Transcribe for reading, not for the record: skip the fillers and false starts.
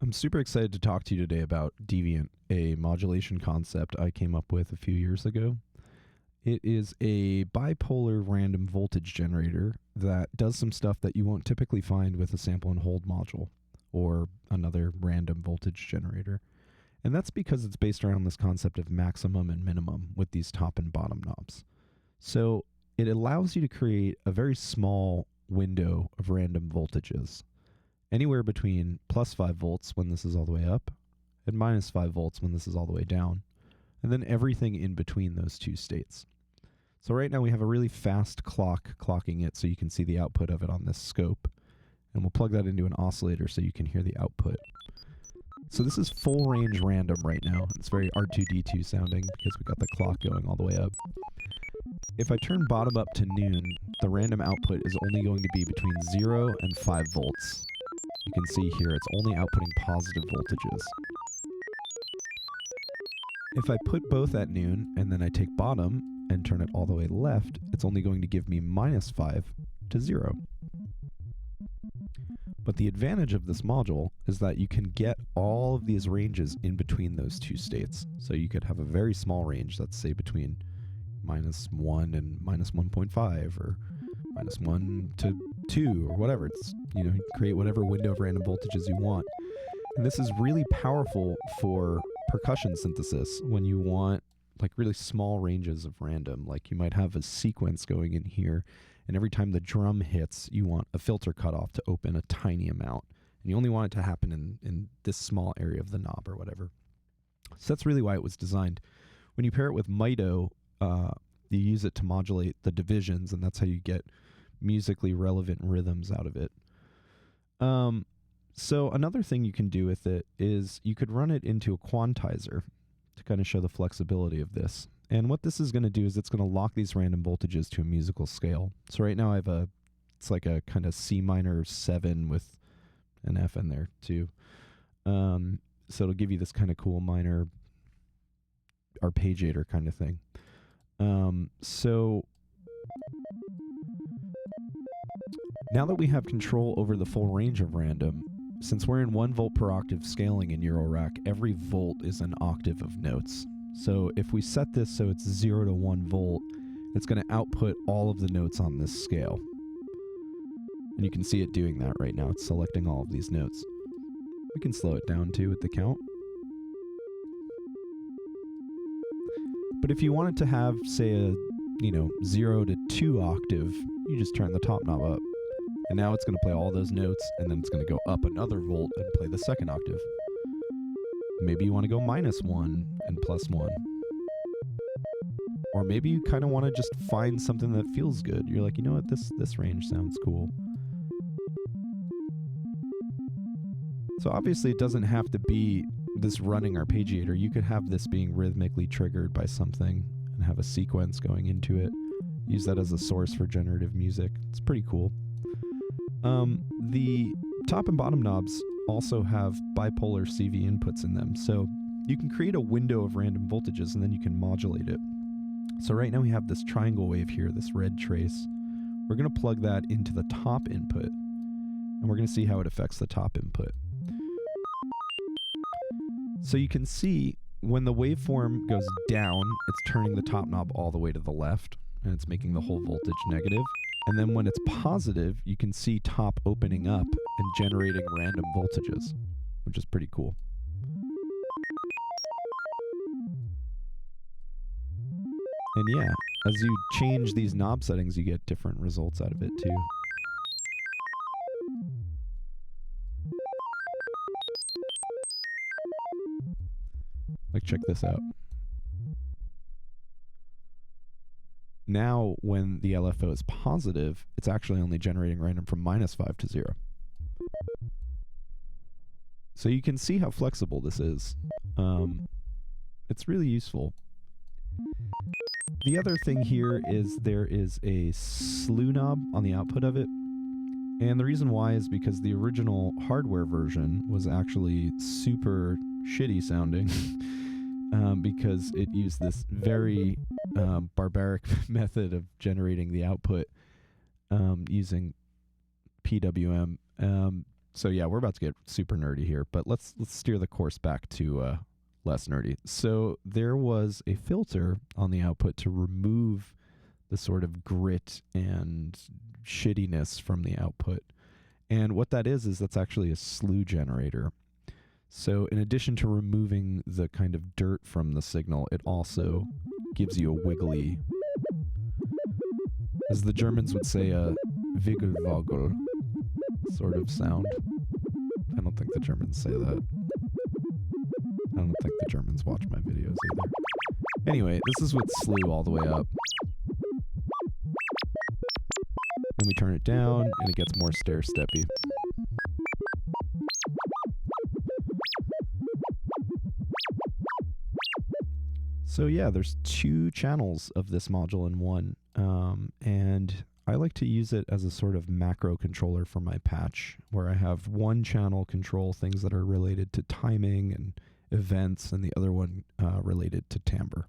I'm super excited to talk to you today about Deviant, a modulation concept I came up with a few years ago. It is a bipolar random voltage generator that does some stuff that you won't typically find with a sample and hold module or another random voltage generator. And that's because it's based around this concept of maximum and minimum with these top and bottom knobs. So it allows you to create a very small window of random voltages, anywhere between plus 5 volts when this is all the way up and minus 5 volts when this is all the way down, and then everything in between those two states. So right now we have a really fast clock clocking it so you can see the output of it on this scope, and we'll plug that into an oscillator so you can hear the output. So this is full range random right now. It's very R2D2 sounding because we got the clock going all the way up. If I turn bottom up to noon, the random output is only going to be between 0 and 5 volts. You can see here it's only outputting positive voltages. If I put both at noon and then I take bottom and turn it all the way left, it's only going to give me minus 5 to 0. But the advantage of this module is that you can get all of these ranges in between those two states. So you could have a very small range that's say between minus 1 and minus 1.5 or minus 1 to 2 or whatever. It's, you know, create whatever window of random voltages you want. And this is really powerful for percussion synthesis when you want like really small ranges of random. Like you might have a sequence going in here, and every time the drum hits, you want a filter cutoff to open a tiny amount. And you only want it to happen in this small area of the knob or whatever. So that's really why it was designed. When you pair it with Mito, you use it to modulate the divisions, and that's how you get musically relevant rhythms out of it. So another thing you can do with it is you could run it into a quantizer to kind of show the flexibility of this. And what this is going to do is it's going to lock these random voltages to a musical scale. So right now I have it's like a kind of C minor 7 with an F in there too. So it'll give you this kind of cool minor arpeggiator kind of thing. So now that we have control over the full range of random, since we're in 1 volt per octave scaling in Eurorack, every volt is an octave of notes. So if we set this so it's 0 to 1 volt, it's going to output all of the notes on this scale. And you can see it doing that right now. It's selecting all of these notes. We can slow it down too with the count. But if you wanted to have, say, a 0 to 2 octave, you just turn the top knob up. And now it's going to play all those notes, and then it's going to go up another volt and play the second octave. Maybe you want to go minus 1 and plus 1. Or maybe you kind of want to just find something that feels good. You're like, you know what, this range sounds cool. So obviously it doesn't have to be this running arpeggiator. You could have this being rhythmically triggered by something and have a sequence going into it. Use that as a source for generative music. It's pretty cool. The top and bottom knobs also have bipolar CV inputs in them. So you can create a window of random voltages and then you can modulate it. So right now we have this triangle wave here, this red trace. We're going to plug that into the top input, and we're going to see how it affects the top input. So you can see when the waveform goes down, it's turning the top knob all the way to the left, and it's making the whole voltage negative. And then when it's positive, you can see top opening up and generating random voltages, which is pretty cool. And yeah, as you change these knob settings, you get different results out of it too. Like, check this out. Now, when the LFO is positive, it's actually only generating random from minus 5 to 0. So you can see how flexible this is. It's really useful. The other thing here is there is a slew knob on the output of it. And the reason why is because the original hardware version was actually super shitty sounding because it used this very barbaric method of generating the output using PWM. So yeah, we're about to get super nerdy here, but let's steer the course back to less nerdy. So there was a filter on the output to remove the sort of grit and shittiness from the output. And what that is that's actually a slew generator. So in addition to removing the kind of dirt from the signal, it also gives you a wiggly, as the Germans would say, a wiggelwoggle sort of sound. I don't think the Germans say that. I don't think the Germans watch my videos either. Anyway, this is with slew all the way up. Then we turn it down, and it gets more stair-steppy. So yeah, there's 2 channels of this module in one, and I like to use it as a sort of macro controller for my patch, where I have one channel control things that are related to timing and events, and the other one related to timbre.